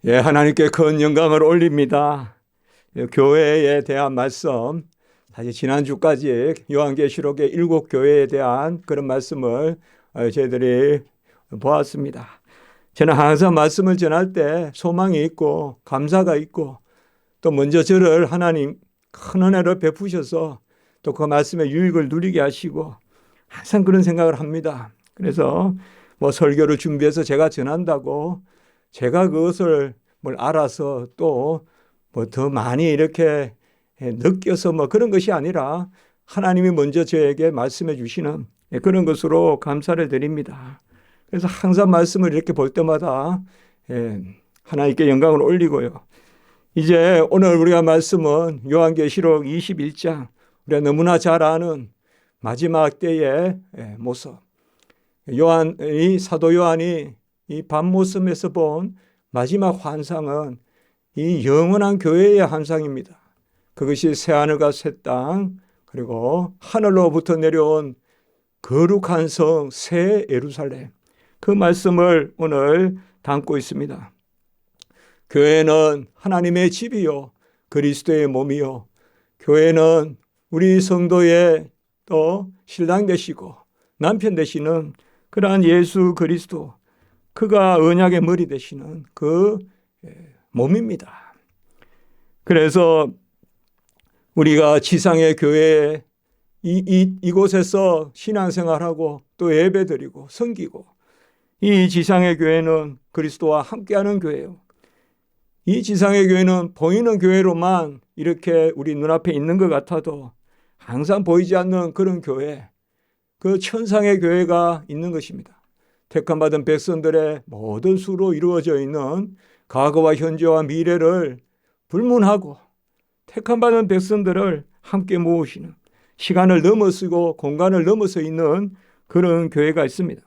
예, 하나님께 큰 영광을 올립니다. 교회에 대한 말씀, 사실 지난주까지 요한계시록의 7교회에 대한 그런 말씀을 저희들이 보았습니다. 저는 항상 말씀을 전할 때 소망이 있고 감사가 있고 또 먼저 저를 하나님 큰 은혜를 베푸셔서 또 그 말씀의 유익을 누리게 하시고 항상 그런 생각을 합니다. 그래서 설교를 준비해서 제가 전한다고 제가 그것을 알아서 또 더 많이 이렇게 느껴서 그런 것이 아니라 하나님이 먼저 저에게 말씀해 주시는 그런 것으로 감사를 드립니다. 그래서 항상 말씀을 이렇게 볼 때마다 하나님께 영광을 올리고요. 이제 오늘 우리가 말씀은 요한계시록 21장, 우리가 너무나 잘 아는 마지막 때의 모습. 사도 요한이 이 밤모섬에서 본 마지막 환상은 이 영원한 교회의 환상입니다. 그것이 새하늘과 새 땅, 그리고 하늘로부터 내려온 거룩한 성 새 예루살렘, 그 말씀을 오늘 담고 있습니다. 교회는 하나님의 집이요 그리스도의 몸이요, 교회는 우리 성도의 또 신랑 되시고 남편 되시는 그러한 예수 그리스도, 그가 언약의 머리 되시는 그 몸입니다. 그래서 우리가 지상의 교회에 이곳에서 신앙생활하고 또 예배드리고 섬기고, 이 지상의 교회는 그리스도와 함께하는 교회예요. 이 지상의 교회는 보이는 교회로만 이렇게 우리 눈앞에 있는 것 같아도 항상 보이지 않는 그런 교회, 그 천상의 교회가 있는 것입니다. 택함받은 백성들의 모든 수로 이루어져 있는 과거와 현재와 미래를 불문하고 택함받은 백성들을 함께 모으시는, 시간을 넘어서고 공간을 넘어서 있는 그런 교회가 있습니다.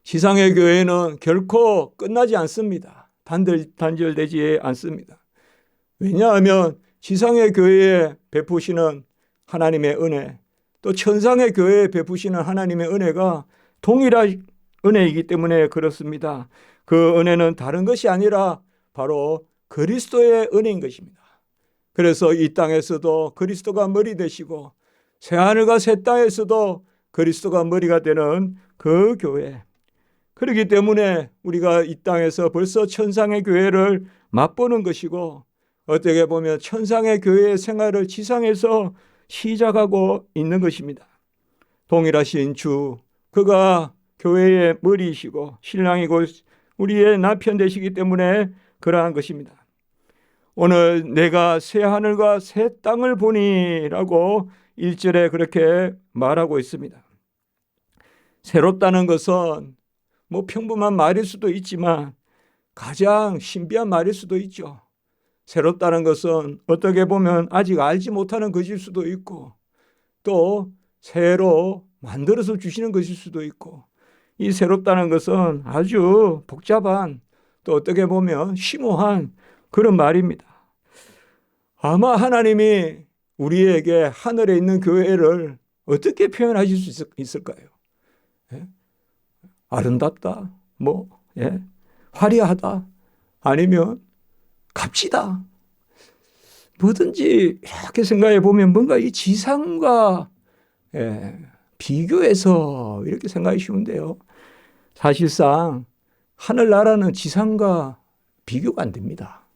지상의 교회는 결코 끝나지 않습니다. 단절되지 않습니다. 왜냐하면 지상의 교회에 베푸시는 하나님의 은혜, 또 천상의 교회에 베푸시는 하나님의 은혜가 동일한 은혜이기 때문에 그렇습니다. 그 은혜는 다른 것이 아니라 바로 그리스도의 은혜인 것입니다. 그래서 이 땅에서도 그리스도가 머리 되시고 새하늘과 새 땅에서도 그리스도가 머리가 되는 그 교회, 그렇기 때문에 우리가 이 땅에서 벌써 천상의 교회를 맛보는 것이고, 어떻게 보면 천상의 교회의 생활을 지상에서 시작하고 있는 것입니다. 동일하신 주, 그가 교회의 머리이시고 신랑이고 우리의 남편 되시기 때문에 그러한 것입니다. 오늘 내가 새 하늘과 새 땅을 보니라고 1절에 그렇게 말하고 있습니다. 새롭다는 것은 평범한 말일 수도 있지만 가장 신비한 말일 수도 있죠. 새롭다는 것은 어떻게 보면 아직 알지 못하는 것일 수도 있고, 또 새로 만들어서 주시는 것일 수도 있고, 이 새롭다는 것은 아주 복잡한, 또 어떻게 보면 심오한 그런 말입니다. 아마 하나님이 우리에게 하늘에 있는 교회를 어떻게 표현하실 수 있을까요? 아름답다, 화려하다, 아니면 값지다, 뭐든지 이렇게 생각해 보면 뭔가 이 지상과 비교해서 이렇게 생각이 쉬운데요. 사실상 하늘나라는 지상과 비교가 안 됩니다.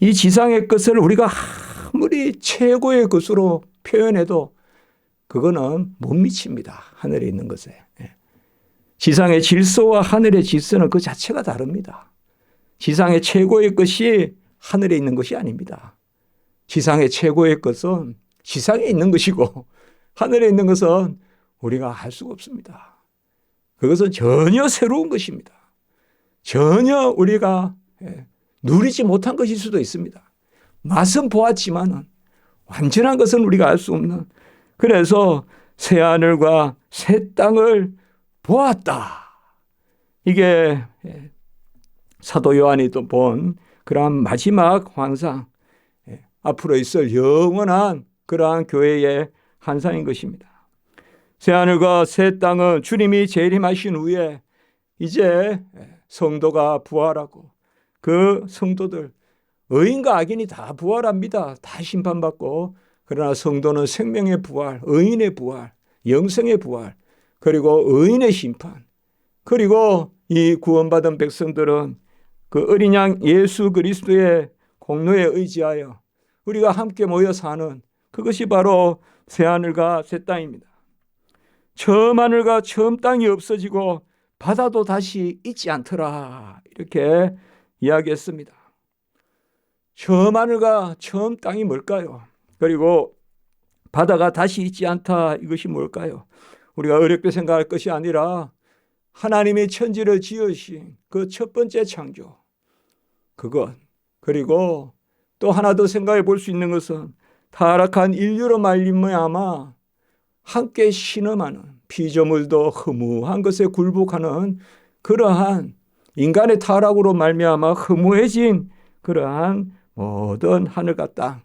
이 지상의 것을 우리가 아무리 최고의 것으로 표현해도 그거는 못 미칩니다. 하늘에 있는 것에. 지상의 질서와 하늘의 질서는 그 자체가 다릅니다. 지상의 최고의 것이 하늘에 있는 것이 아닙니다. 지상의 최고의 것은 지상에 있는 것이고, 하늘에 있는 것은 우리가 알 수가 없습니다. 그것은 전혀 새로운 것입니다. 전혀 우리가 누리지 못한 것일 수도 있습니다. 맛은 보았지만 완전한 것은 우리가 알 수 없는, 그래서 새하늘과 새 땅을 보았다. 이게 사도 요한이 또 본 그러한 마지막 환상, 앞으로 있을 영원한 그러한 교회의 환상인 것입니다. 새하늘과 새 땅은 주님이 재림하신 후에 이제 성도가 부활하고 그 성도들, 의인과 악인이 다 부활합니다. 다 심판받고. 그러나 성도는 생명의 부활, 의인의 부활, 영생의 부활, 그리고 의인의 심판, 그리고 이 구원받은 백성들은 그 어린 양 예수 그리스도의 공로에 의지하여 우리가 함께 모여 사는, 그것이 바로 새하늘과 새 땅입니다. 처음 하늘과 처음 땅이 없어지고 바다도 다시 있지 않더라, 이렇게 이야기했습니다. 처음 하늘과 처음 땅이 뭘까요? 그리고 바다가 다시 있지 않다, 이것이 뭘까요? 우리가 어렵게 생각할 것이 아니라 하나님이 천지를 지으신 그 첫 번째 창조, 그것, 그리고 또 하나 더 생각해 볼 수 있는 것은 타락한 인류로 말미암아 함께 신음하는, 피조물도 허무한 것에 굴복하는 그러한 인간의 타락으로 말미암아 허무해진 그러한 모든 하늘과 땅,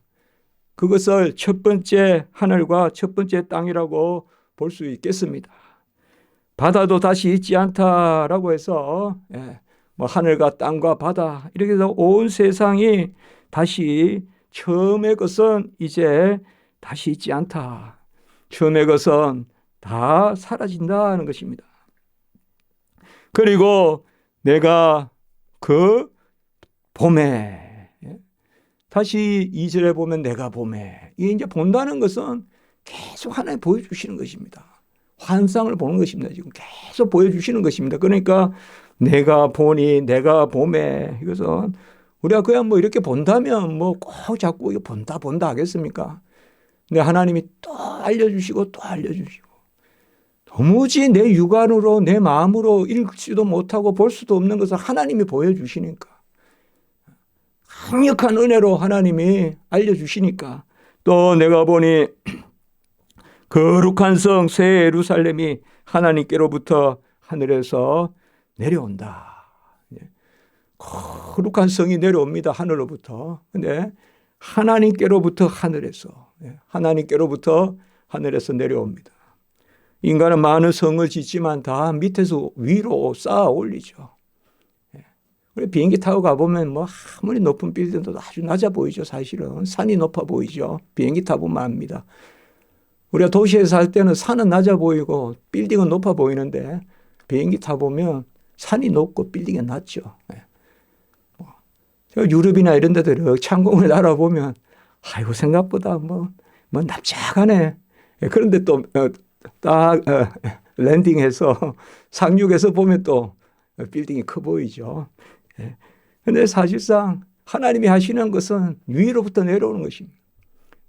그것을 첫 번째 하늘과 첫 번째 땅이라고 볼 수 있겠습니다. 바다도 다시 있지 않다라고 해서 뭐 하늘과 땅과 바다 이렇게 해서 온 세상이 다시 처음의 것은 이제 다시 있지 않다. 처음의 것은 다 사라진다는 것입니다. 그리고 내가 그 봄에, 다시 2절에 보면 내가 봄에, 이게 이제 본다는 것은 계속 하나님 보여주시는 것입니다. 환상을 보는 것입니다. 지금 계속 보여주시는 것입니다. 그러니까 내가 보니 내가 봄에, 이것은 우리가 그냥 뭐 이렇게 본다면 뭐 꼭 자꾸 이거 본다 하겠습니까? 근데 하나님이 또 알려주시고 또 알려주시고, 도무지 내 육안으로 내 마음으로 읽지도 못하고 볼 수도 없는 것을 하나님이 보여주시니까, 강력한 은혜로 하나님이 알려주시니까, 또 내가 보니 거룩한 성 새 예루살렘이 하나님께로부터 하늘에서 내려온다. 거룩한 성이 내려옵니다. 하늘로부터. 근데 하나님께로부터 하늘에서, 하나님께로부터 하늘에서 내려옵니다. 인간은 많은 성을 짓지만 다 밑에서 위로 쌓아 올리죠. 우리 비행기 타고 가보면 뭐 아무리 높은 빌딩도 아주 낮아 보이죠. 사실은 산이 높아 보이죠. 비행기 타보면 압니다. 우리가 도시에 살 때는 산은 낮아 보이고 빌딩은 높아 보이는데 비행기 타보면 산이 높고 빌딩이 낮죠. 유럽이나 이런 데들 창공을 날아보면 아이고 생각보다 뭐 납작하네. 그런데 또 딱 랜딩해서 상륙해서 보면 또 빌딩이 커 보이죠. 그런데 사실상 하나님이 하시는 것은 위로부터 내려오는 것입니다.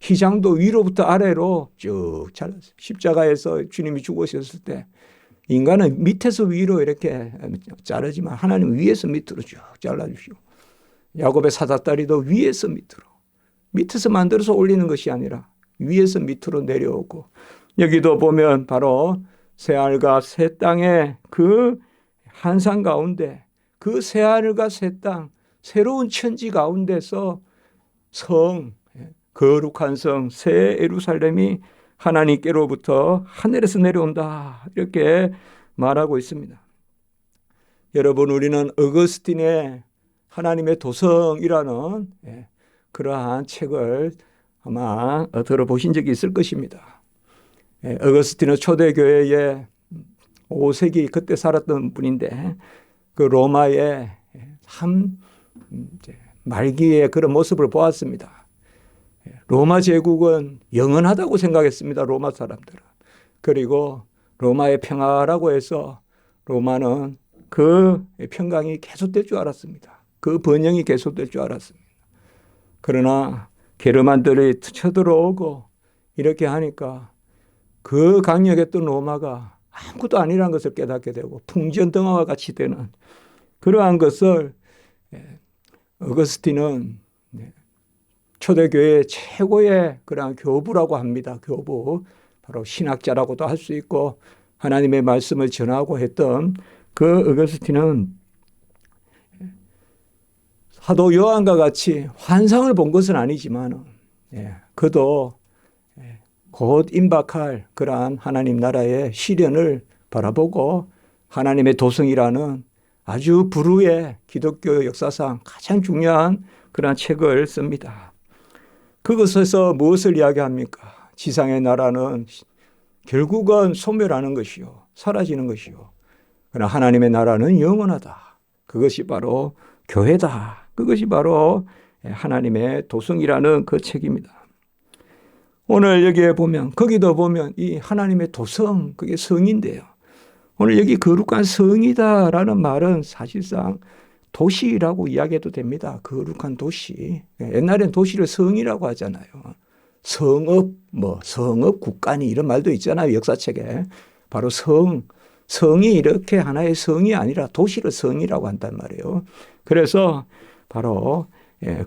휘장도 위로부터 아래로 쭉 잘랐어요. 십자가에서 주님이 죽으셨을 때 인간은 밑에서 위로 이렇게 자르지만 하나님은 위에서 밑으로 쭉 잘라주시고, 야곱의 사닥다리도 위에서 밑에서 만들어서 올리는 것이 아니라 위에서 밑으로 내려오고, 여기도 보면 바로 새하늘과 새 땅의 그 환상 가운데, 그 새하늘과 새 땅, 새로운 천지 가운데서 성, 거룩한 성 새 예루살렘이 하나님께로부터 하늘에서 내려온다, 이렇게 말하고 있습니다. 여러분, 우리는 어거스틴의 하나님의 도성이라는 그러한 책을 아마 들어보신 적이 있을 것입니다. 어거스틴은 초대교회의 5세기 그때 살았던 분인데, 그 로마의 참 말기의 그런 모습을 보았습니다. 로마 제국은 영원하다고 생각했습니다. 로마 사람들은. 그리고 로마의 평화라고 해서 로마는 그 평강이 계속될 줄 알았습니다. 그 번영이 계속될 줄 알았습니다. 그러나 게르만들이 쳐들어오고 이렇게 하니까 그 강력했던 로마가 아무것도 아니라는 것을 깨닫게 되고 풍전등화와 같이 되는 그러한 것을 어거스틴은 초대교회의 최고의 그러한 교부라고 합니다. 교부. 바로 신학자라고도 할 수 있고 하나님의 말씀을 전하고 했던 그 어거스틴은 사도 요한과 같이 환상을 본 것은 아니지만 그도 곧 임박할 그러한 하나님 나라의 시련을 바라보고 하나님의 도성이라는 아주 불후의 기독교 역사상 가장 중요한 그러한 책을 씁니다. 그것에서 무엇을 이야기합니까? 지상의 나라는 결국은 소멸하는 것이요, 사라지는 것이요, 그러나 하나님의 나라는 영원하다. 그것이 바로 교회다. 그것이 바로 하나님의 도성이라는 그 책입니다. 오늘 여기에 보면, 거기도 보면 이 하나님의 도성, 그게 성인데요. 오늘 여기 거룩한 성이다라는 말은 사실상 도시라고 이야기해도 됩니다. 거룩한 도시. 옛날엔 도시를 성이라고 하잖아요. 성읍, 성읍 국간이 이런 말도 있잖아요. 역사책에. 바로 성이 이렇게 하나의 성이 아니라 도시를 성이라고 한단 말이에요. 그래서 바로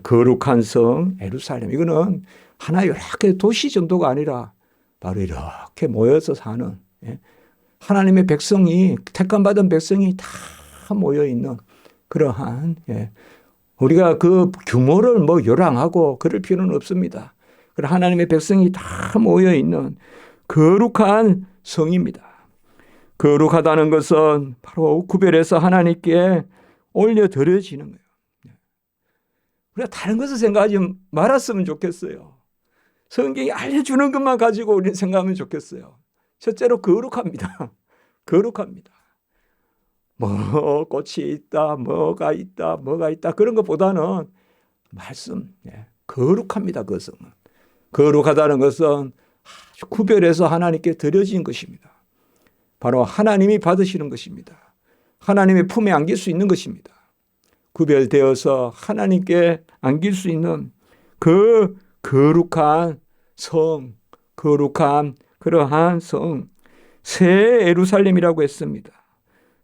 거룩한 성 예루살렘, 이거는 하나 여러 개 도시 정도가 아니라 바로 이렇게 모여서 사는 하나님의 백성이, 택함받은 백성이 다 모여있는 그러한, 우리가 그 규모를 요랑하고 그럴 필요는 없습니다. 하나님의 백성이 다 모여있는 거룩한 성입니다. 거룩하다는 것은 바로 구별해서 하나님께 올려드려지는 거예요. 우리가 다른 것을 생각하지 말았으면 좋겠어요. 성경이 알려주는 것만 가지고 우리는 생각하면 좋겠어요. 첫째로 거룩합니다. 거룩합니다. 꽃이 있다, 뭐가 있다, 그런 것보다는 말씀, 거룩합니다. 그 성은. 거룩하다는 것은 아주 구별해서 하나님께 드려진 것입니다. 바로 하나님이 받으시는 것입니다. 하나님의 품에 안길 수 있는 것입니다. 구별되어서 하나님께 안길 수 있는 그 거룩한 성, 거룩한 그러한 성, 새 예루살렘이라고 했습니다.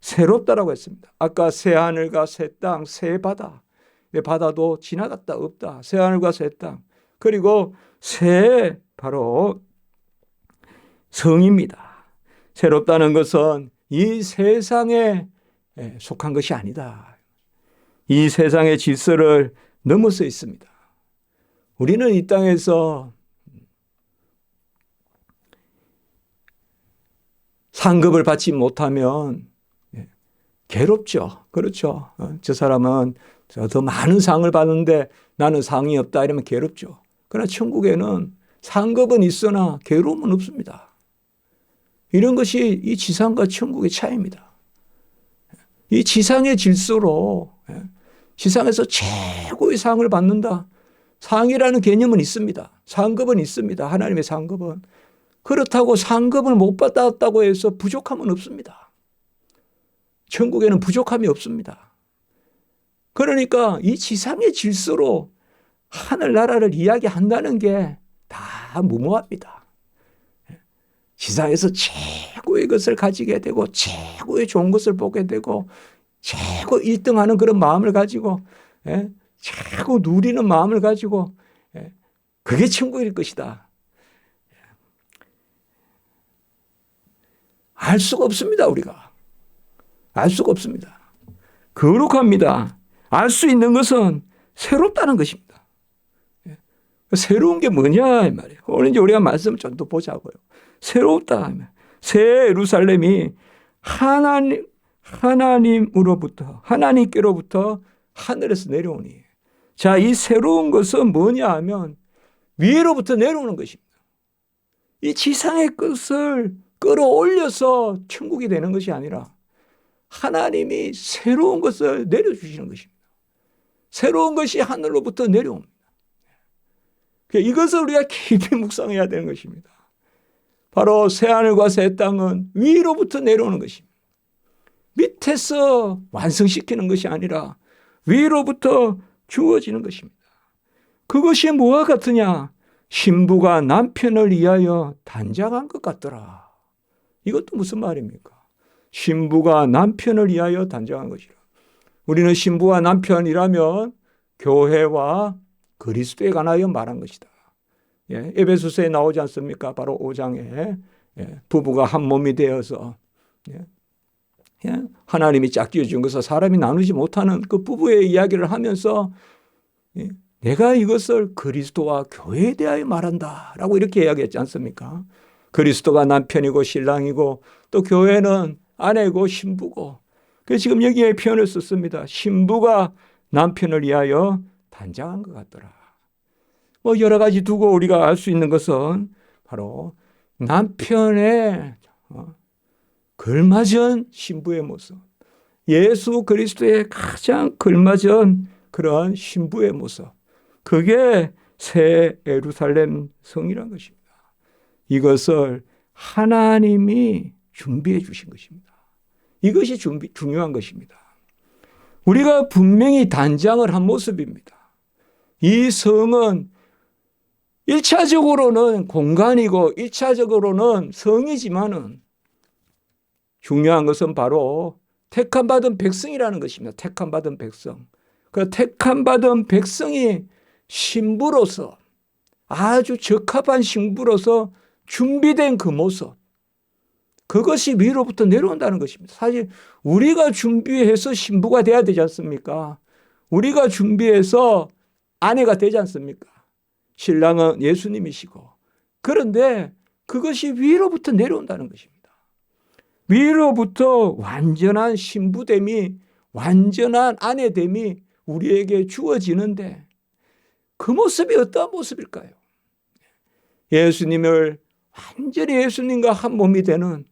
새롭다라고 했습니다. 아까 새 하늘과 새 땅, 새 바다. 바다도 지나갔다 없다. 새 하늘과 새 땅. 그리고 새 바로 성입니다. 새롭다는 것은 이 세상에 속한 것이 아니다. 이 세상의 질서를 넘어서 있습니다. 우리는 이 땅에서 상급을 받지 못하면 괴롭죠. 그렇죠. 저 사람은 더 많은 상을 받는데 나는 상이 없다 이러면 괴롭죠. 그러나 천국에는 상급은 있으나 괴로움은 없습니다. 이런 것이 이 지상과 천국의 차이입니다. 이 지상의 질서로 지상에서 최고의 상을 받는다. 상이라는 개념은 있습니다. 상급은 있습니다. 하나님의 상급은. 그렇다고 상급을 못 받았다고 해서 부족함은 없습니다. 천국에는 부족함이 없습니다. 그러니까 이 지상의 질서로 하늘나라를 이야기한다는 게 다 무모합니다. 지상에서 최고의 것을 가지게 되고 최고의 좋은 것을 보게 되고 최고 1등하는 그런 마음을 가지고 최고 누리는 마음을 가지고 그게 천국일 것이다. 알 수가 없습니다. 우리가. 알 수가 없습니다. 거룩합니다. 알 수 있는 것은 새롭다는 것입니다. 새로운 게 뭐냐 이 말이에요. 오늘 이제 우리가 말씀을 좀 더 보자고요. 새롭다. 새 예루살렘이 하나님으로부터 하나님께로부터 하늘에서 내려오니. 자, 이 새로운 것은 뭐냐 하면 위로부터 내려오는 것입니다. 이 지상의 것을 끌어올려서 천국이 되는 것이 아니라 하나님이 새로운 것을 내려주시는 것입니다. 새로운 것이 하늘로부터 내려옵니다. 이것을 우리가 깊이 묵상해야 되는 것입니다. 바로 새하늘과 새 땅은 위로부터 내려오는 것입니다. 밑에서 완성시키는 것이 아니라 위로부터 주어지는 것입니다. 그것이 뭐와 같으냐? 신부가 남편을 위하여 단장한 것 같더라. 이것도 무슨 말입니까? 신부가 남편을 위하여 단장한 것이라. 우리는 신부와 남편이라면 교회와 그리스도에 관하여 말한 것이다. 에베소서에 나오지 않습니까? 바로 5장에 부부가 한 몸이 되어서 하나님이 짝지어 준 것을 사람이 나누지 못하는 그 부부의 이야기를 하면서 내가 이것을 그리스도와 교회에 대하여 말한다라고 이렇게 이야기했지 않습니까? 그리스도가 남편이고 신랑이고 또 교회는 아내고 신부고 그래서 지금 여기에 표현을 썼습니다. 신부가 남편을 위하여 단장한 것 같더라. 뭐 여러 가지 두고 우리가 알 수 있는 것은 바로 남편의 걸맞은 신부의 모습, 예수 그리스도의 가장 걸맞은 그런 신부의 모습, 그게 새 예루살렘 성이라는 것입니다. 이것을 하나님이 준비해 주신 것입니다. 이것이 중요한 것입니다. 우리가 분명히 단장을 한 모습입니다. 이 성은 1차적으로는 공간이고 1차적으로는 성이지만은 중요한 것은 바로 택함받은 백성이라는 것입니다. 택함받은 백성. 그 택함받은 백성이 신부로서 아주 적합한 신부로서 준비된 그 모습, 그것이 위로부터 내려온다는 것입니다. 사실 우리가 준비해서 신부가 돼야 되지 않습니까? 우리가 준비해서 아내가 되지 않습니까? 신랑은 예수님이시고. 그런데 그것이 위로부터 내려온다는 것입니다. 위로부터 완전한 신부됨이, 완전한 아내됨이 우리에게 주어지는데 그 모습이 어떤 모습일까요? 예수님을 완전히 예수님과 한 몸이 되는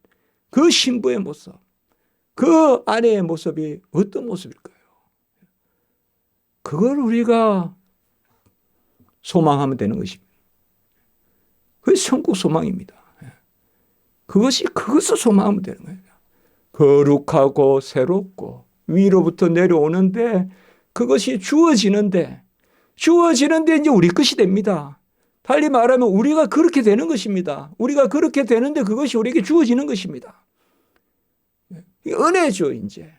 그 신부의 모습, 그 아내의 모습이 어떤 모습일까요? 그걸 우리가 소망하면 되는 것입니다. 그것이 천국 소망입니다. 그것을 소망하면 되는 거예요. 거룩하고 새롭고 위로부터 내려오는데 그것이 주어지는데 이제 우리 것이 됩니다. 달리 말하면 우리가 그렇게 되는 것입니다. 우리가 그렇게 되는데 그것이 우리에게 주어지는 것입니다. 은혜죠, 이제.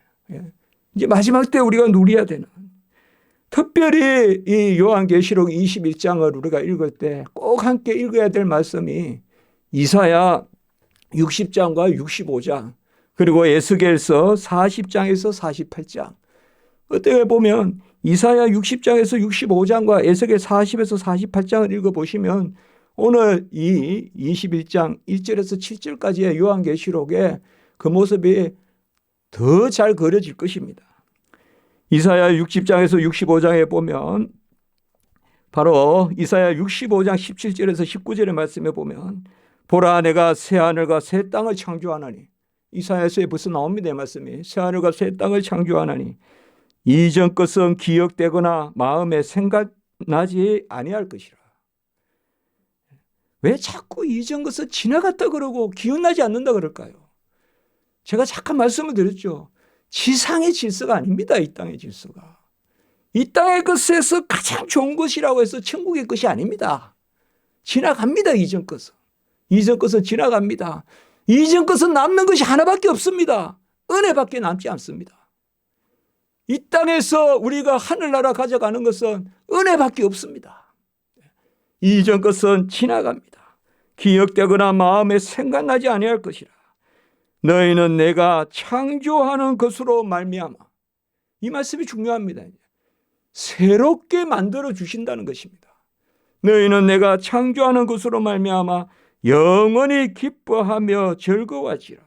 이제 마지막 때 우리가 누려야 되는. 특별히 이 요한계시록 21장을 우리가 읽을 때 꼭 함께 읽어야 될 말씀이 이사야 60장과 65장 그리고 에스겔서 40장에서 48장. 어떻게 보면 이사야 60장에서 65장과 에스겔 40에서 48장을 읽어보시면 오늘 이 21장 1절에서 7절까지의 요한계시록의 그 모습이 더 잘 그려질 것입니다. 이사야 60장에서 65장에 보면 바로 이사야 65장 17절에서 19절의 말씀에 보면 보라 내가 새하늘과 새 땅을 창조하나니 이사야서에 벌써 나옵니다. 이 말씀이 새하늘과 새 땅을 창조하나니 이전 것은 기억되거나 마음에 생각나지 아니할 것이라. 왜 자꾸 이전 것은 지나갔다 그러고 기억나지 않는다 그럴까요? 제가 잠깐 말씀을 드렸죠. 지상의 질서가 아닙니다. 이 땅의 질서가. 이 땅의 것에서 가장 좋은 것이라고 해서 천국의 것이 아닙니다. 지나갑니다. 이전 것은. 이전 것은 지나갑니다. 이전 것은 남는 것이 하나밖에 없습니다. 은혜밖에 남지 않습니다. 이 땅에서 우리가 하늘나라 가져가는 것은 은혜밖에 없습니다. 이전 것은 지나갑니다. 기억되거나 마음에 생각나지 아니할 것이라. 너희는 내가 창조하는 것으로 말미암아. 이 말씀이 중요합니다. 새롭게 만들어 주신다는 것입니다. 너희는 내가 창조하는 것으로 말미암아 영원히 기뻐하며 즐거워하지라.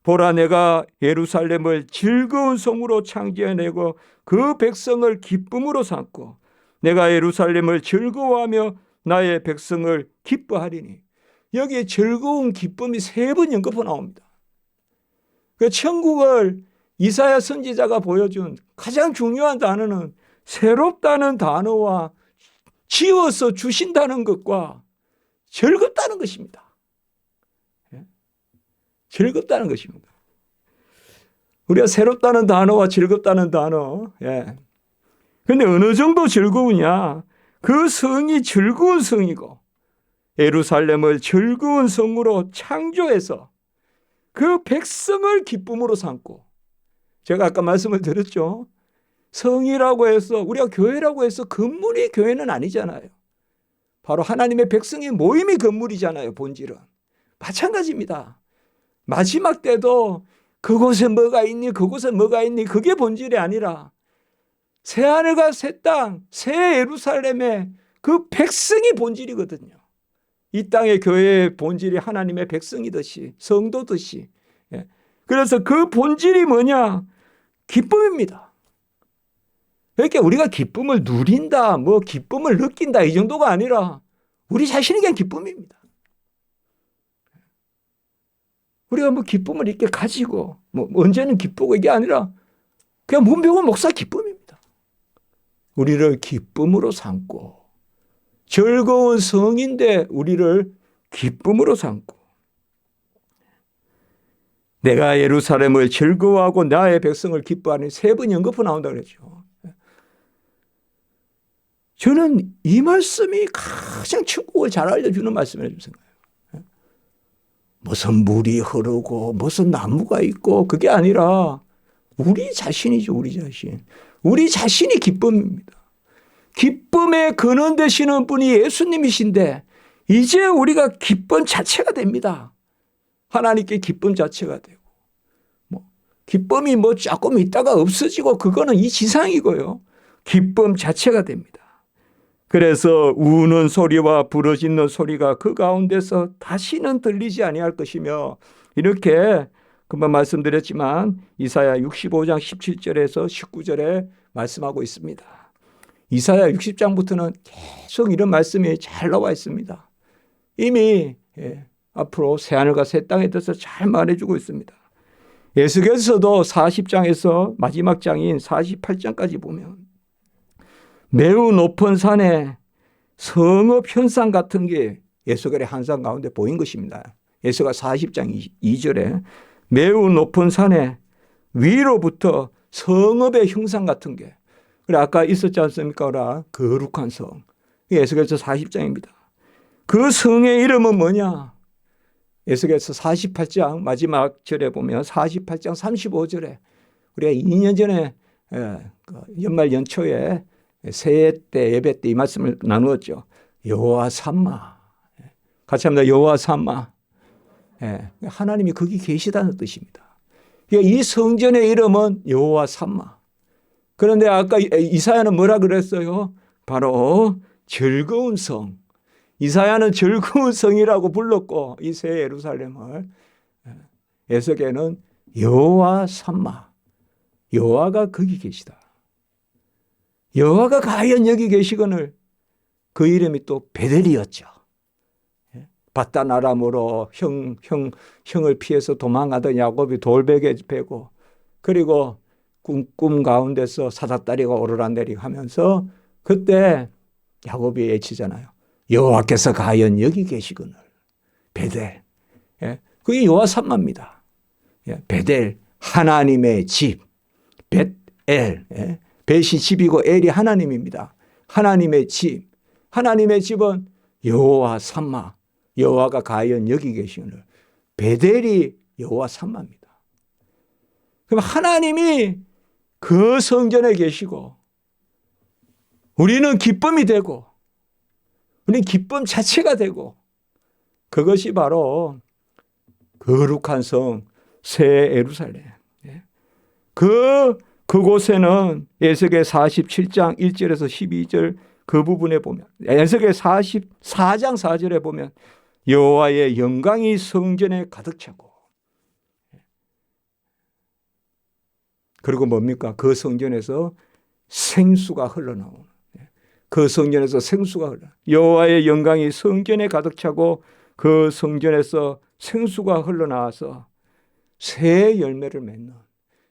보라 내가 예루살렘을 즐거운 성으로 창조해내고 그 백성을 기쁨으로 삼고 내가 예루살렘을 즐거워하며 나의 백성을 기뻐하리니. 여기에 즐거운 기쁨이 3번 연거푸 나옵니다. 그 천국을 이사야 선지자가 보여준 가장 중요한 단어는 새롭다는 단어와 지어서 주신다는 것과 즐겁다는 것입니다. 즐겁다는 것입니다. 우리가 새롭다는 단어와 즐겁다는 단어. 그런데 어느 정도 즐거우냐? 그 성이 즐거운 성이고 예루살렘을 즐거운 성으로 창조해서 그 백성을 기쁨으로 삼고, 제가 아까 말씀을 드렸죠. 성이라고 해서 우리가 교회라고 해서 건물이 교회는 아니잖아요. 바로 하나님의 백성의 모임이 건물이잖아요. 본질은. 마찬가지입니다. 마지막 때도 그곳에 뭐가 있니 그곳에 뭐가 있니 그게 본질이 아니라 새하늘과 새 땅, 새 예루살렘의 그 백성이 본질이거든요. 이 땅의 교회의 본질이 하나님의 백성이듯이 성도듯이. 그래서 그 본질이 뭐냐? 기쁨입니다. 그러니까 우리가 기쁨을 누린다, 뭐 기쁨을 느낀다 이 정도가 아니라 우리 자신이 그냥 기쁨입니다. 우리가 뭐 기쁨을 이렇게 가지고 뭐 언제는 기쁘고 이게 아니라 그냥 문병호 목사 기쁨입니다. 우리를 기쁨으로 삼고 즐거운 성인데 우리를 기쁨으로 삼고 내가 예루살렘을 즐거워하고 나의 백성을 기뻐하는 3번 연거푸 나온다 그랬죠. 저는 이 말씀이 가장 천국을 잘 알려주는 말씀이라고 생각해요. 무슨 물이 흐르고 무슨 나무가 있고 그게 아니라 우리 자신이죠. 우리 자신. 우리 자신이 기쁨입니다. 기쁨의 근원 되시는 분이 예수님이신데 이제 우리가 기쁨 자체가 됩니다. 하나님께 기쁨 자체가 되고 뭐 기쁨이 뭐 조금 있다가 없어지고 그거는 이 지상이고요. 기쁨 자체가 됩니다. 그래서 우는 소리와 부르짖는 소리가 그 가운데서 다시는 들리지 아니할 것이며 이렇게 금방 말씀드렸지만 이사야 65장 17절에서 19절에 말씀하고 있습니다. 이사야 60장부터는 계속 이런 말씀이 잘 나와 있습니다. 이미 앞으로 새하늘과 새 땅에 대해서 잘 말해주고 있습니다. 에스겔서도 40장에서 마지막 장인 48장까지 보면 매우 높은 산에 성읍 현상 같은 게 에스겔의 환상 가운데 보인 것입니다. 에스겔 40장 2절에 매우 높은 산에 위로부터 성읍의 형상 같은 게 그래 아까 있었지 않습니까? 거룩한 성. 에스겔서 40장입니다. 그 성의 이름은 뭐냐? 에스겔서 48장 마지막 절에 보면 48장 35절에 우리가 2년 전에 연말 연초에 새해 때 예배 때 이 말씀을 나누었죠. 여호와 삼마. 같이 합니다. 여호와 삼마. 하나님이 거기 계시다는 뜻입니다. 이 성전의 이름은 여호와 삼마. 그런데 아까 이사야는 뭐라 그랬어요? 바로 즐거운 성. 이사야는 즐거운 성이라고 불렀고 이 새 예루살렘을 에스겔은 여호와 삼마. 여호와가 거기 계시다. 여호와가 과연 여기 계시거늘 그 이름이 또 베델이었죠. 바단 아람으로 형을 피해서 도망가던 야곱이 돌베개 베고 그리고 꿈 가운데서 사닥다리가 오르락내리락 하면서 그때 야곱이 외치잖아요. 여호와께서 과연 여기 계시거늘 베델. 그게 여호와 삼마입니다. 베델 하나님의 집 벳엘. 벳이 집이고 엘이 하나님입니다. 하나님의 집. 하나님의 집은 여호와 삼마. 여호와가 과연 여기 계시거늘 베델이 여호와 삼마입니다. 그럼 하나님이 그 성전에 계시고 우리는 기쁨이 되고 우리는 기쁨 자체가 되고 그것이 바로 거룩한 성 새 예루살렘. 그곳에는 에스겔 47장 1절에서 12절 그 부분에 보면 에스겔 44장 4절에 보면 여호와의 영광이 성전에 가득 차고 그리고 뭡니까? 그 성전에서 생수가 흘러나오는 그 성전에서 생수가 흘러 여호와의 영광이 성전에 가득 차고 그 성전에서 생수가 흘러나와서 새 열매를 맺는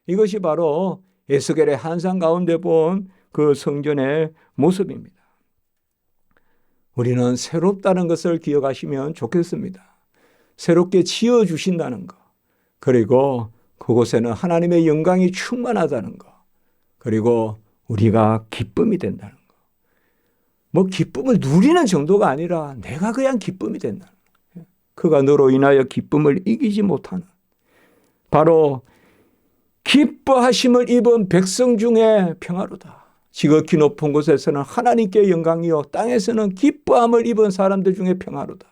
이것이 바로 에스겔의 환상 가운데 본 그 성전의 모습입니다. 우리는 새롭다는 것을 기억하시면 좋겠습니다. 새롭게 지어주신다는 것, 그리고 그곳에는 하나님의 영광이 충만하다는 것, 그리고 우리가 기쁨이 된다는 것. 뭐 기쁨을 누리는 정도가 아니라 내가 그냥 기쁨이 된다는 것. 그가 너로 인하여 기쁨을 이기지 못하는 바로 기뻐하심을 입은 백성 중에 평화로다. 지극히 높은 곳에서는 하나님께 영광이요 땅에서는 기뻐함을 입은 사람들 중에 평화로다.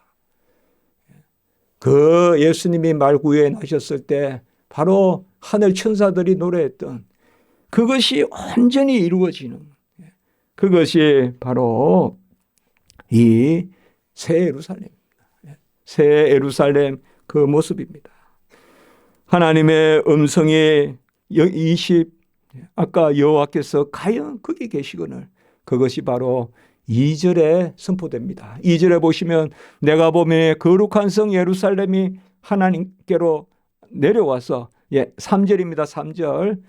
그 예수님이 말구유에 나셨을 때 바로 하늘 천사들이 노래했던 그것이 완전히 이루어지는 그것이 바로 이 새 예루살렘입니다. 새 예루살렘 그 모습입니다. 하나님의 음성이 아까 여호와께서 과연 거기 계시거늘, 그것이 바로 2절에 선포됩니다. 2절에 보시면 내가 보면 거룩한 성 예루살렘이 하나님께로 내려와서 3절입니다. 3절.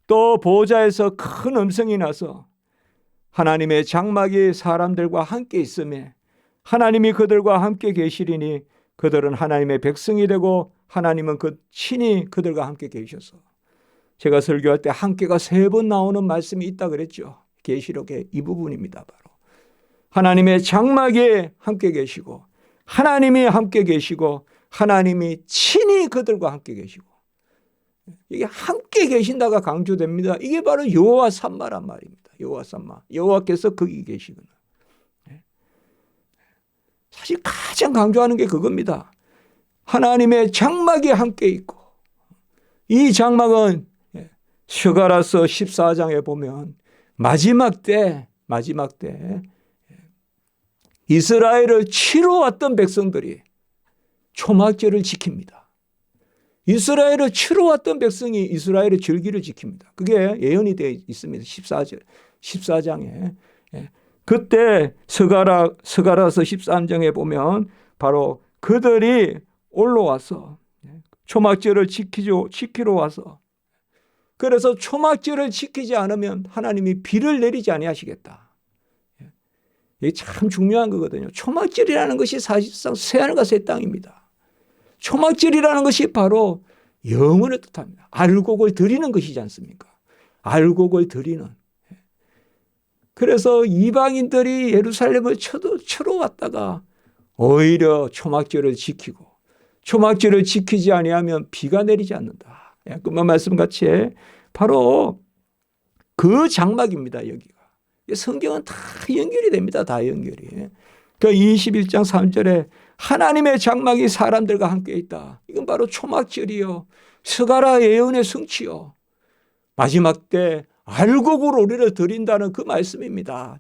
또 보좌에서 큰 음성이 나서 하나님의 장막이 사람들과 함께 있으며 하나님이 그들과 함께 계시리니 그들은 하나님의 백성이 되고 하나님은 친히 그들과 함께 계셔서. 제가 설교할 때 함께가 3번 나오는 말씀이 있다 그랬죠. 계시록의 이 부분입니다. 바로 하나님의 장막에 함께 계시고 하나님이 함께 계시고 하나님이 친히 그들과 함께 계시고, 이게 함께 계신다가 강조됩니다. 이게 바로 여호와 삼마란 말입니다. 여호와 삼마, 여호와께서 거기 계시구나. 사실 가장 강조하는 게 그겁니다. 하나님의 장막이 함께 있고, 이 장막은 스가랴서 14장에 보면 마지막 때 이스라엘을 치러 왔던 백성들이 초막절을 지킵니다. 이스라엘을 치러 왔던 백성이 이스라엘의 절기를 지킵니다. 그게 예언이 되어 있습니다. 14장에. 그때 스가랴서 13장에 보면 바로 그들이 올라와서 초막절을 지키러 와서, 그래서 초막절을 지키지 않으면 하나님이 비를 내리지 아니하시겠다. 이게 참 중요한 거거든요. 초막절이라는 것이 사실상 새하늘과 새 땅입니다. 초막절이라는 것이 바로 영혼을 뜻합니다. 알곡을 드리는 것이지 않습니까? 알곡을 드리는. 그래서 이방인들이 예루살렘을 쳐러 왔다가 오히려 초막절을 지키고, 초막절을 지키지 아니하면 비가 내리지 않는다. 그만 말씀같이 바로 그 장막입니다. 여기가. 성경은 다 연결이 됩니다. 다 연결이. 그 21장 3절에 하나님의 장막이 사람들과 함께 있다. 이건 바로 초막절이요, 스가랴 예언의 성취요, 마지막 때 알곡으로 우리를 드린다는 그 말씀입니다.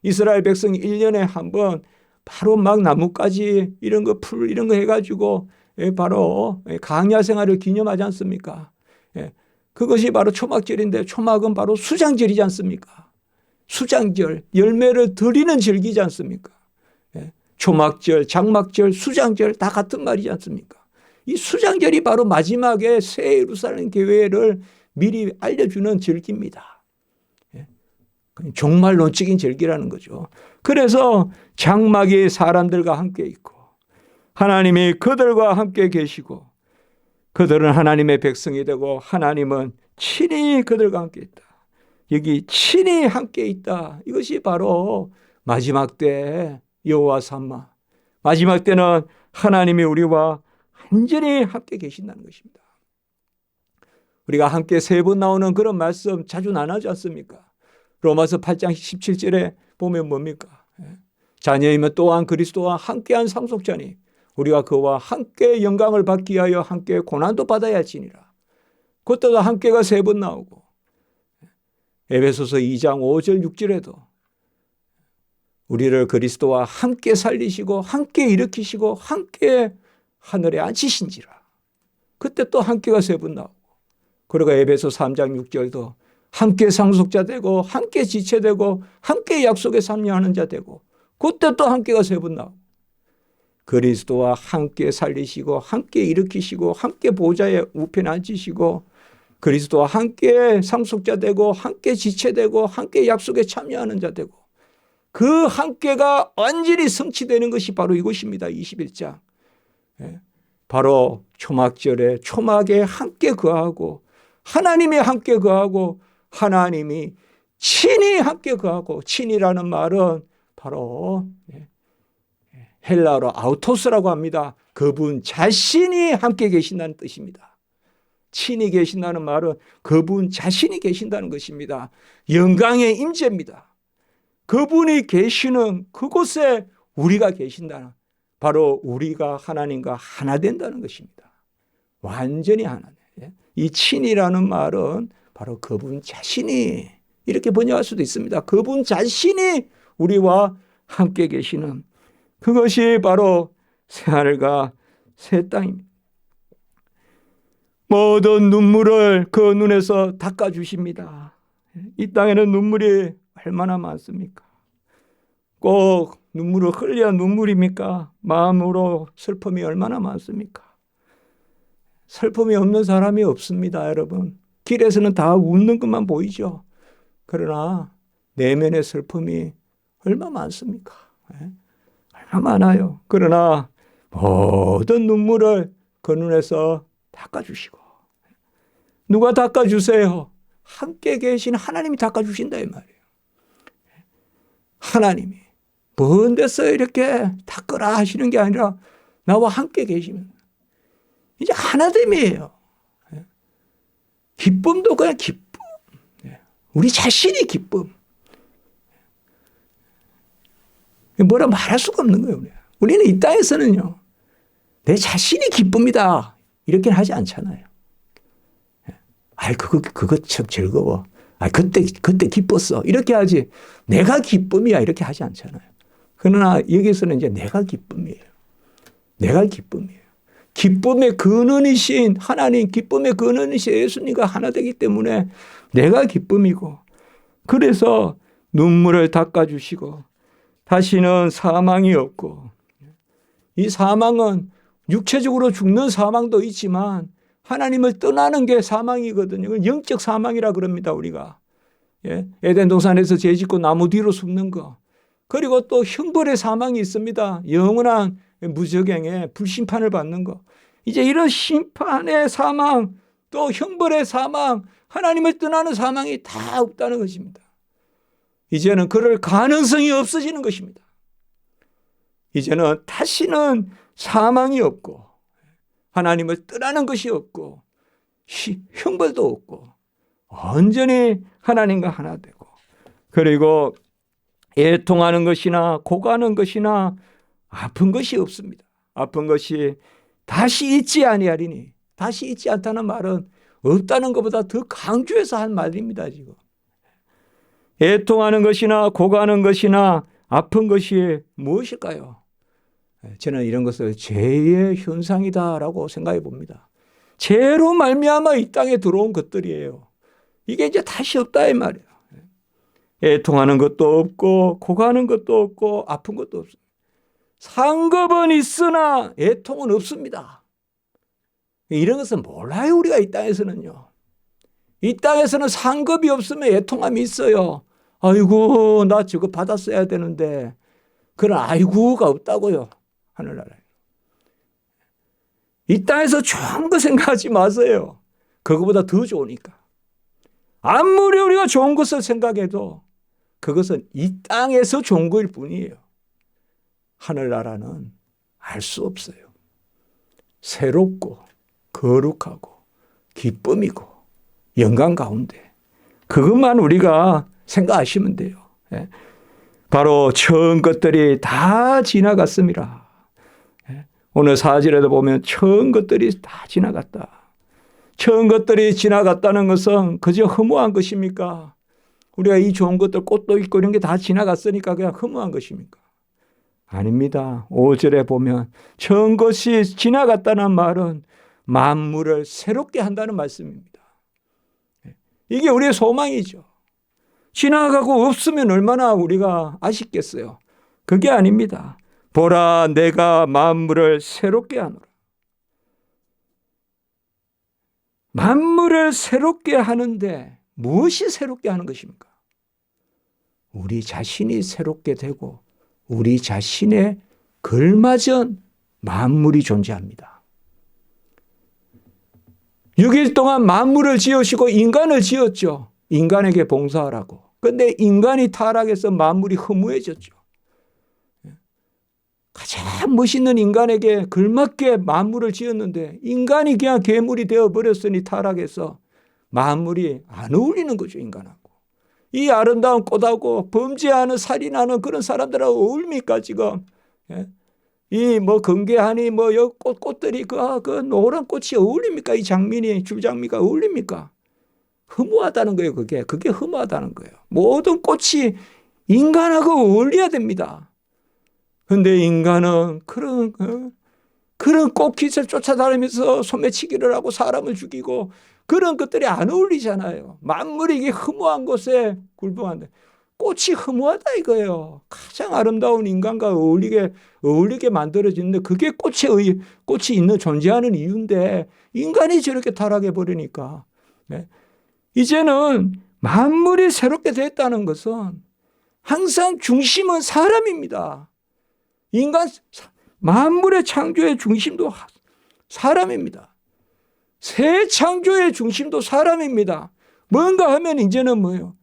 이스라엘 백성이 1년에 한 번 바로 막 나뭇가지 이런 거 풀 이런 거 해가지고 바로 강야 생활을 기념하지 않습니까? 그것이 바로 초막절인데, 초막은 바로 수장절이지 않습니까? 수장절, 열매를 드리는 절기지 않습니까? 초막절, 장막절, 수장절 다 같은 말이지 않습니까? 이 수장절이 바로 마지막에 새 예루살렘 교회를 미리 알려주는 절기입니다. 종말론적인 절기라는 거죠. 그래서 장막이 사람들과 함께 있고 하나님이 그들과 함께 계시고 그들은 하나님의 백성이 되고 하나님은 친히 그들과 함께 있다. 여기 친히 함께 있다. 이것이 바로 마지막 때 여호와 삼마, 마지막 때는 하나님이 우리와 완전히 함께 계신다는 것입니다. 우리가 함께 3번 나오는 그런 말씀 자주 나누지 않습니까? 로마서 8장 17절에 보면 뭡니까? 자녀이면 또한 그리스도와 함께한 상속자니 우리가 그와 함께 영광을 받기 위하여 함께 고난도 받아야 할지니라. 그때도 함께가 3번 나오고, 에베소서 2장 5절 6절에도 우리를 그리스도와 함께 살리시고 함께 일으키시고 함께 하늘에 앉히신지라. 그때 또 함께가 3번 나오고, 그리고 에베소 3장 6절도 함께 상속자 되고 함께 지체되고 함께 약속에 참여하는 자 되고, 그때 또 함께가 3번 나오고, 그리스도와 함께 살리시고 함께 일으키시고 함께 보좌에 우편에 앉히시고 그리스도와 함께 상속자 되고 함께 지체되고 함께 약속에 참여하는 자 되고, 그 함께가 완전히 성취되는 것이 바로 이것입니다. 21장. 바로 초막절에 초막에 함께 거하고 하나님이 함께 거하고 하나님이 친히 함께 거하고, 친이라는 말은 바로 헬라어로 아우토스라고 합니다. 그분 자신이 함께 계신다는 뜻입니다. 친히 계신다는 말은 그분 자신이 계신다는 것입니다. 영광의 임재입니다. 그분이 계시는 그곳에 우리가 계신다는, 바로 우리가 하나님과 하나 된다는 것입니다. 완전히 하나. 이 친이라는 말은 바로 그분 자신이, 이렇게 번역할 수도 있습니다. 그분 자신이 우리와 함께 계시는 그것이 바로 새하늘과 새 땅입니다. 모든 눈물을 그 눈에서 닦아주십니다. 이 땅에는 눈물이 얼마나 많습니까? 꼭 눈물을 흘려야 눈물입니까? 마음으로 슬픔이 얼마나 많습니까? 슬픔이 없는 사람이 없습니다, 여러분. 길에서는 다 웃는 것만 보이죠. 그러나 내면의 슬픔이 얼마나 많습니까? 얼마나 많아요. 그러나 모든 눈물을 그 눈에서 닦아주시고, 누가 닦아주세요? 함께 계신 하나님이 닦아주신다 이 말이에요. 하나님이 먼 데서 이렇게 닦으라 하시는 게 아니라 나와 함께 계시면 이제 하나됨이에요. 기쁨도 그냥 기쁨. 우리 자신이 기쁨. 뭐라 말할 수가 없는 거예요. 우리는 이 땅에서는요, 내 자신이 기쁨이다 이렇게 하지 않잖아요. 그거 참 즐거워. 그때 기뻤어. 이렇게 하지. 내가 기쁨이야. 이렇게 하지 않잖아요. 그러나 여기서는 이제 내가 기쁨이에요. 내가 기쁨이에요. 기쁨의 근원이신 하나님, 기쁨의 근원이신 예수님과 하나 되기 때문에 내가 기쁨이고, 그래서 눈물을 닦아주시고, 다시는 사망이 없고, 이 사망은 육체적으로 죽는 사망도 있지만 하나님을 떠나는 게 사망이거든요. 이건 영적 사망이라 그럽니다, 우리가. 에덴 동산에서 죄 짓고 나무 뒤로 숨는 거. 그리고 또 형벌의 사망이 있습니다. 영원한 무적행에 불심판을 받는 거. 이제 이런 심판의 사망, 또 형벌의 사망, 하나님을 떠나는 사망이 다 없다는 것입니다. 이제는 그럴 가능성이 없어지는 것입니다. 이제는 다시는 사망이 없고, 하나님을 떠나는 것이 없고, 형벌도 없고, 온전히 하나님과 하나 되고, 그리고 애통하는 것이나 고가는 것이나 아픈 것이 없습니다. 아픈 것이 다시 있지 아니하리니, 다시 있지 않다는 말은 없다는 것보다 더 강조해서 한 말입니다, 지금. 애통하는 것이나 고가는 것이나 아픈 것이 무엇일까요? 저는 이런 것을 죄의 현상이다라고 생각해 봅니다. 죄로 말미암아 이 땅에 들어온 것들이에요. 이게 이제 다시 없다 이 말이에요. 애통하는 것도 없고 고가는 것도 없고 아픈 것도 없습니다. 상급은 있으나 애통은 없습니다. 이런 것은 몰라요, 우리가 이 땅에서는요. 이 땅에서는 상급이 없으면 애통함이 있어요. 아이고, 나 저거 받았어야 되는데. 그런 아이고가 없다고요, 하늘나라에. 이 땅에서 좋은 거 생각하지 마세요. 그거보다 더 좋으니까. 아무리 우리가 좋은 것을 생각해도 그것은 이 땅에서 좋은 거일 뿐이에요. 하늘나라는 알 수 없어요. 새롭고 거룩하고 기쁨이고 영광 가운데 그것만 우리가 생각하시면 돼요. 바로 처음 것들이 다 지나갔습니다. 오늘 사절에도 보면 처음 것들이 다 지나갔다. 처음 것들이 지나갔다는 것은 그저 허무한 것입니까? 우리가 이 좋은 것들 꽃도 있고 이런 게 다 지나갔으니까 그냥 허무한 것입니까? 아닙니다. 5절에 보면 처음 것이 지나갔다는 말은 만물을 새롭게 한다는 말씀입니다. 이게 우리의 소망이죠. 지나가고 없으면 얼마나 우리가 아쉽겠어요. 그게 아닙니다. 보라, 내가 만물을 새롭게 하노라. 만물을 새롭게 하는데 무엇이 새롭게 하는 것입니까? 우리 자신이 새롭게 되고 우리 자신에 걸맞은 만물이 존재합니다. 6일 동안 만물을 지으시고 인간을 지었죠. 인간에게 봉사하라고. 그런데 인간이 타락해서 만물이 허무해졌죠. 가장 멋있는 인간에게 걸맞게 만물을 지었는데 인간이 그냥 괴물이 되어버렸으니 타락해서 만물이 안 어울리는 거죠, 인간하고. 이 아름다운 꽃하고 범죄하는 살인하는 그런 사람들하고 어울립니까, 지금? 이 뭐 금괴하니 뭐 꽃들이 그 노란 꽃이 어울립니까? 이 장미니 줄장미가 어울립니까? 허무하다는 거예요, 그게. 그게 허무하다는 거예요. 모든 꽃이 인간하고 어울려야 됩니다. 그런데 인간은 그런 그런 꽃깃을 쫓아다니면서 소매치기를 하고 사람을 죽이고 그런 것들이 안 어울리잖아요. 만물이 이게 허무한 곳에 굴복한데 꽃이 허무하다 이거예요. 가장 아름다운 인간과 어울리게 만들어지는데 그게 꽃이 있는 존재하는 이유인데 인간이 저렇게 타락해 버리니까 네. 이제는 만물이 새롭게 됐다는 것은 항상 중심은 사람입니다. 만물의 창조의 중심도 사람입니다. 새 창조의 중심도 사람입니다. 뭔가 하면 이제는 뭐예요?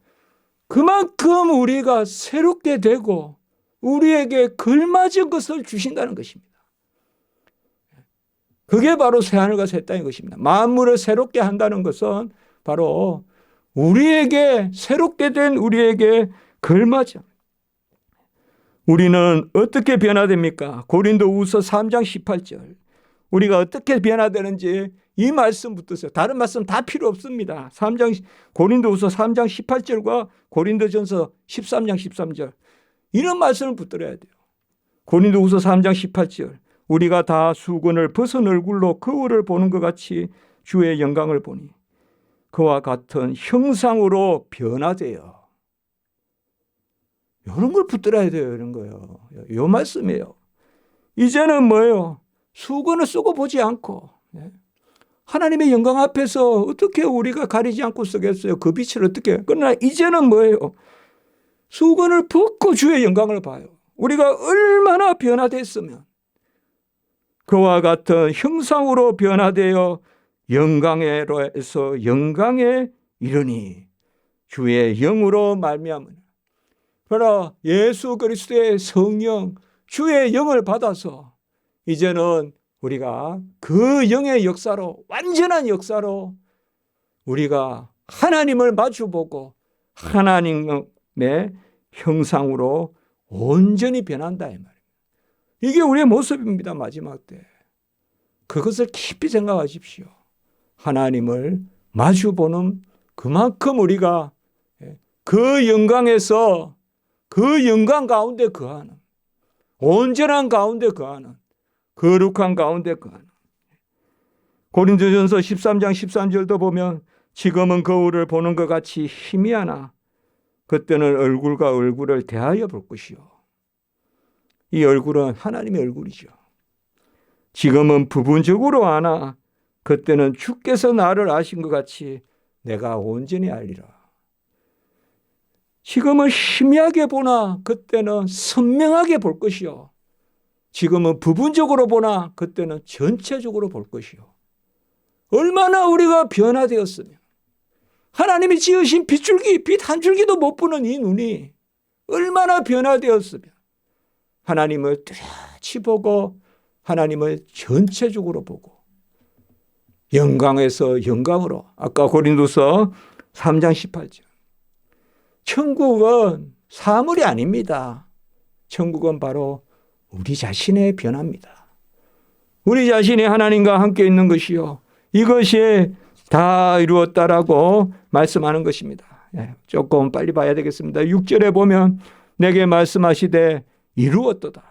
그만큼 우리가 새롭게 되고 우리에게 걸맞은 것을 주신다는 것입니다. 그게 바로 새하늘과 새 땅인 것입니다. 만물을 새롭게 한다는 것은 바로 우리에게 새롭게 된 우리에게 걸맞은 우리는 어떻게 변화됩니까? 고린도후서 3장 18절 우리가 어떻게 변화되는지 이 말씀 붙드세요. 다른 말씀 다 필요 없습니다. 고린도후서 3장 18절과 고린도전서 13장 13절 이런 말씀을 붙들어야 돼요. 고린도후서 3장 18절 우리가 다 수건을 벗은 얼굴로 거울을 보는 것 같이 주의 영광을 보니 그와 같은 형상으로 변화돼요. 이런 걸 붙들어야 돼요. 이런 거요. 이 말씀이에요. 이제는 뭐예요? 수건을 쓰고 보지 않고 하나님의 영광 앞에서 어떻게 우리가 가리지 않고 쓰겠어요? 그 빛을 어떻게. 그러나 이제는 뭐예요? 수건을 벗고 주의 영광을 봐요. 우리가 얼마나 변화됐으면 그와 같은 형상으로 변화되어 영광에서 영광에 이르니 주의 영으로 말미암으나 그러나 예수 그리스도의 성령 주의 영을 받아서 이제는 우리가 그 영의 역사로 완전한 역사로 우리가 하나님을 마주보고 하나님의 형상으로 온전히 변한다 이 말입니다. 이게 우리의 모습입니다. 마지막 때. 그것을 깊이 생각하십시오. 하나님을 마주보는 그만큼 우리가 그 영광에서 그 영광 가운데 거하는 온전한 가운데 거하는 거룩한 가운데 거하는 고린도전서 13장 13절도 보면 지금은 거울을 보는 것 같이 희미하나 그때는 얼굴과 얼굴을 대하여 볼 것이요. 이 얼굴은 하나님의 얼굴이죠. 지금은 부분적으로 아나 그때는 주께서 나를 아신 것 같이 내가 온전히 알리라. 지금은 희미하게 보나 그때는 선명하게 볼 것이요. 지금은 부분적으로 보나 그때는 전체적으로 볼 것이요. 얼마나 우리가 변화되었으면 하나님이 지으신 빗줄기, 빛 한 줄기도 못 보는 이 눈이 얼마나 변화되었으면 하나님을 뚜렷이 보고 하나님을 전체적으로 보고 영광에서 영광으로 아까 고린도서 3장 18절 천국은 사물이 아닙니다. 천국은 바로 우리 자신의 변화입니다. 우리 자신이 하나님과 함께 있는 것이요. 이것이 다 이루었다라고 말씀하는 것입니다. 조금 빨리 봐야 되겠습니다. 6절에 보면 내게 말씀하시되 이루었도다.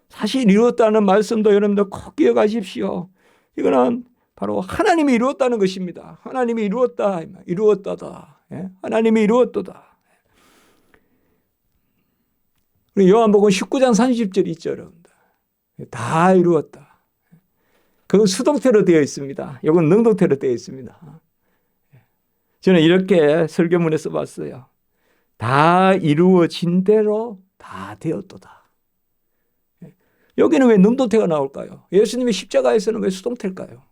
사실 이루었다는 말씀도 여러분들 꼭 기억하십시오. 이거는 바로 하나님이 이루었다는 것입니다. 하나님이 이루었다. 이루었다다. 하나님이 이루었도다. 우리 요한복음 19장 30절 있죠, 여러분들. 다 이루었다. 그건 수동태로 되어 있습니다. 이건 능동태로 되어 있습니다. 저는 이렇게 설교문에 써봤어요. 다 이루어진 대로 다 되었도다. 여기는 왜 능동태가 나올까요? 예수님이 십자가에서는 왜 수동태일까요?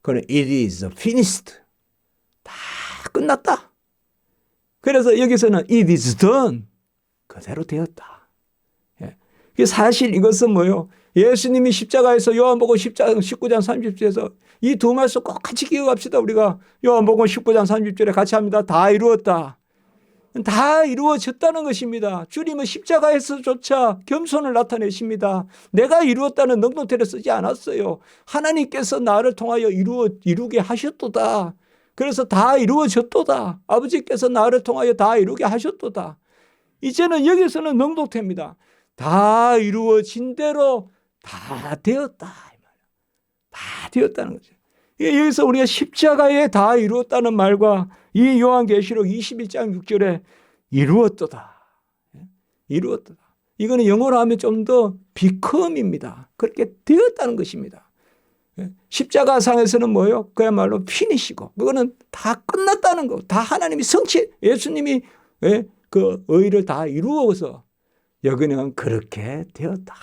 그건 it is finished. 다 끝났다. 그래서 여기서는 it is done. 그대로 되었다. 사실 이것은 뭐예요? 예수님이 십자가에서 요한복음 19장 30절에서 이 두 말씀 꼭 같이 기억합시다. 우리가 요한복음 19장 30절에 같이 합니다. 다 이루었다. 다 이루어졌다는 것입니다. 주님은 십자가에서조차 겸손을 나타내십니다. 내가 이루었다는 능동태를 쓰지 않았어요. 하나님께서 나를 통하여 이루게 하셨도다. 그래서 다 이루어졌도다. 아버지께서 나를 통하여 다 이루게 하셨도다. 이제는 여기서는 능동태입니다. 다 이루어진 대로 다 되었다. 다 되었다는 거죠. 여기서 우리가 십자가에 다 이루었다는 말과 이 요한계시록 21장 6절에 이루었도다. 이루었도다. 이거는 영어로 하면 좀 더 become입니다. 그렇게 되었다는 것입니다. 십자가상에서는 뭐예요? 그야말로 피니시고 그거는 다 끝났다는 거. 다 하나님이 예수님이 그 의를 다 이루어서 여기는 그렇게 되었다.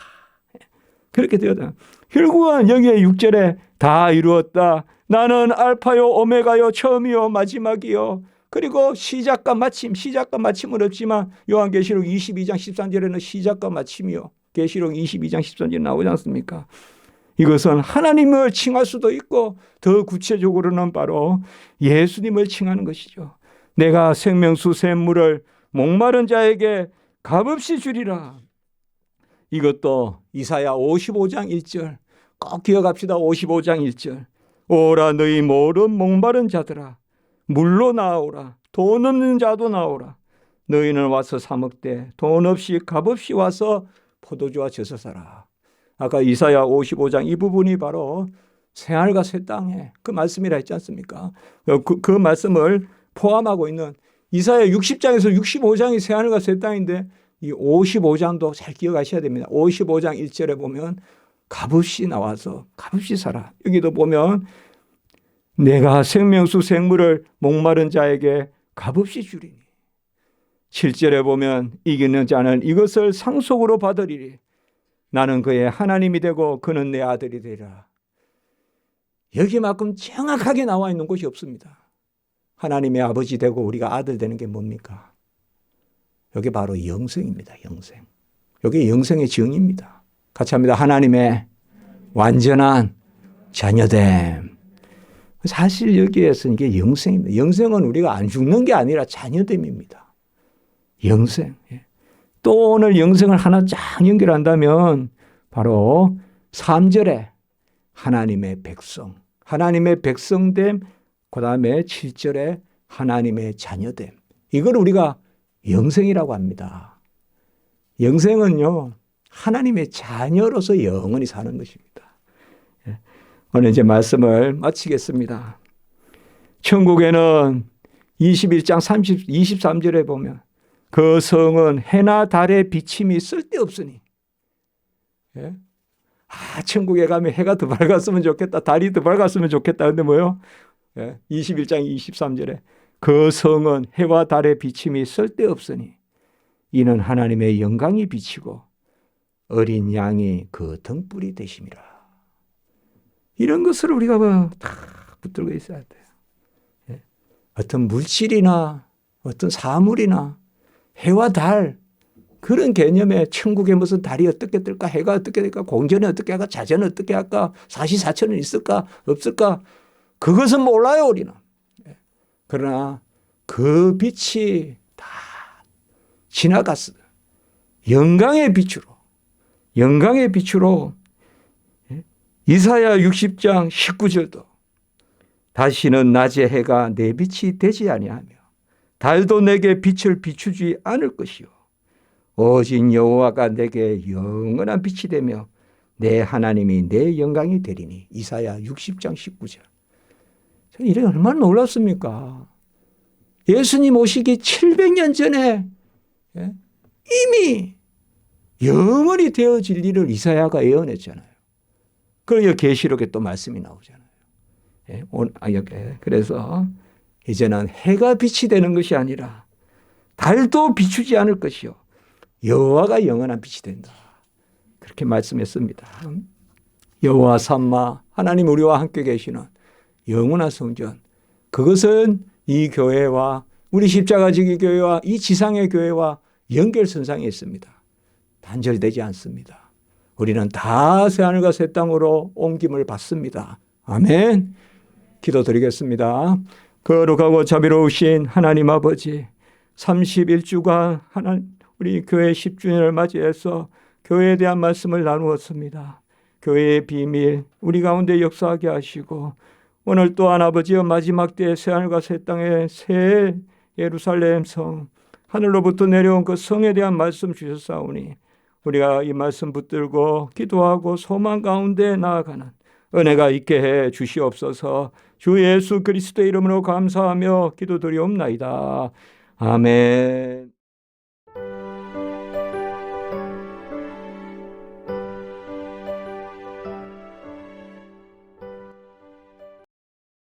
그렇게 되었다. 결국은 여기에 6절에 다 이루었다. 나는 알파요 오메가요 처음이요 마지막이요. 그리고 시작과 마침은 없지만 요한계시록 22장 13절에는 시작과 마침이요. 계시록 22장 13절에 나오지 않습니까? 이것은 하나님을 칭할 수도 있고 더 구체적으로는 바로 예수님을 칭하는 것이죠. 내가 생명수 샘물을 목마른 자에게 값없이 주리라. 이것도 이사야 55장 1절 꼭 기억합시다. 55장 1절 오라 너희 모든 목마른 자들아 물로 나오라. 돈 없는 자도 나오라. 너희는 와서 사 먹되 돈 없이 값없이 와서 포도주와 젖어 사라. 아까 이사야 55장 이 부분이 바로 새하늘과 새 땅에 그 말씀이라 했지 않습니까? 그 말씀을 포함하고 있는 이사야 60장에서 65장이 새하늘과 새 땅인데 이 55장도 잘 기억하셔야 됩니다. 55장 1절에 보면 값없이 나와서 값없이 살아. 여기도 보면 내가 생명수 생물을 목마른 자에게 값없이 주리니. 7절에 보면 이기는 자는 이것을 상속으로 받으리니 나는 그의 하나님이 되고 그는 내 아들이 되리라. 여기만큼 정확하게 나와 있는 곳이 없습니다. 하나님의 아버지 되고 우리가 아들 되는 게 뭡니까? 여기 바로 영생입니다. 영생. 여기 영생의 정의입니다. 같이 합니다. 하나님의 완전한 자녀됨. 사실 여기에서 이게 영생입니다. 영생은 우리가 안 죽는 게 아니라 자녀됨입니다. 영생. 또 오늘 영생을 하나 쫙 연결한다면 바로 3절에 하나님의 백성. 하나님의 백성됨. 그 다음에 7절에 하나님의 자녀됨. 이걸 우리가 영생이라고 합니다. 영생은요, 하나님의 자녀로서 영원히 사는 것입니다. 오늘 이제 말씀을 마치겠습니다. 천국에는 21장 23절에 보면 그 성은 해나 달의 비침이 쓸데없으니. 천국에 가면 해가 더 밝았으면 좋겠다. 달이 더 밝았으면 좋겠다. 근데 뭐요? 21장 23절에 그 성은 해와 달의 비침이 쓸데없으니 이는 하나님의 영광이 비치고 어린 양이 그 등불이 되심이라. 이런 것을 우리가 다 붙들고 있어야 돼요. 어떤 물질이나 어떤 사물이나 해와 달 그런 개념에 천국에 무슨 달이 어떻게 뜰까 해가 어떻게 될까 공전이 어떻게 할까 자전은 어떻게 할까 사시사천은 있을까 없을까 그것은 몰라요 우리는. 그러나 그 빛이 다 지나갔어. 영광의 빛으로 이사야 60장 19절도 다시는 낮의 해가 내 빛이 되지 아니하며 달도 내게 빛을 비추지 않을 것이요 오직 여호와가 내게 영원한 빛이 되며 내 하나님이 내 영광이 되리니. 이사야 60장 19절. 이래 얼마나 놀랐습니까? 예수님 오시기 700년 전에 이미 영원히 되어질 일을 이사야가 예언했잖아요. 그리고 계시록에 또 말씀이 나오잖아요. 그래서 이제는 해가 빛이 되는 것이 아니라 달도 비추지 않을 것이요 여호와가 영원한 빛이 된다. 그렇게 말씀했습니다. 여호와 삼마 하나님 우리와 함께 계시는 영원한 성전, 그것은 이 교회와 우리 십자가지기 교회와 이 지상의 교회와 연결선상에 있습니다. 단절되지 않습니다. 우리는 다 새하늘과 새 땅으로 옮김을 받습니다. 아멘. 기도드리겠습니다. 거룩하고 자비로우신 하나님 아버지, 31주간 우리 교회 10주년을 맞이해서 교회에 대한 말씀을 나누었습니다. 교회의 비밀 우리 가운데 역사하게 하시고 오늘 또한 아버지여 마지막 때의 새하늘과 새 땅의 새 예루살렘 성 하늘로부터 내려온 그 성에 대한 말씀 주셨사오니 우리가 이 말씀 붙들고 기도하고 소망 가운데 나아가는 은혜가 있게 해 주시옵소서. 주 예수 그리스도의 이름으로 감사하며 기도드리옵나이다. 아멘.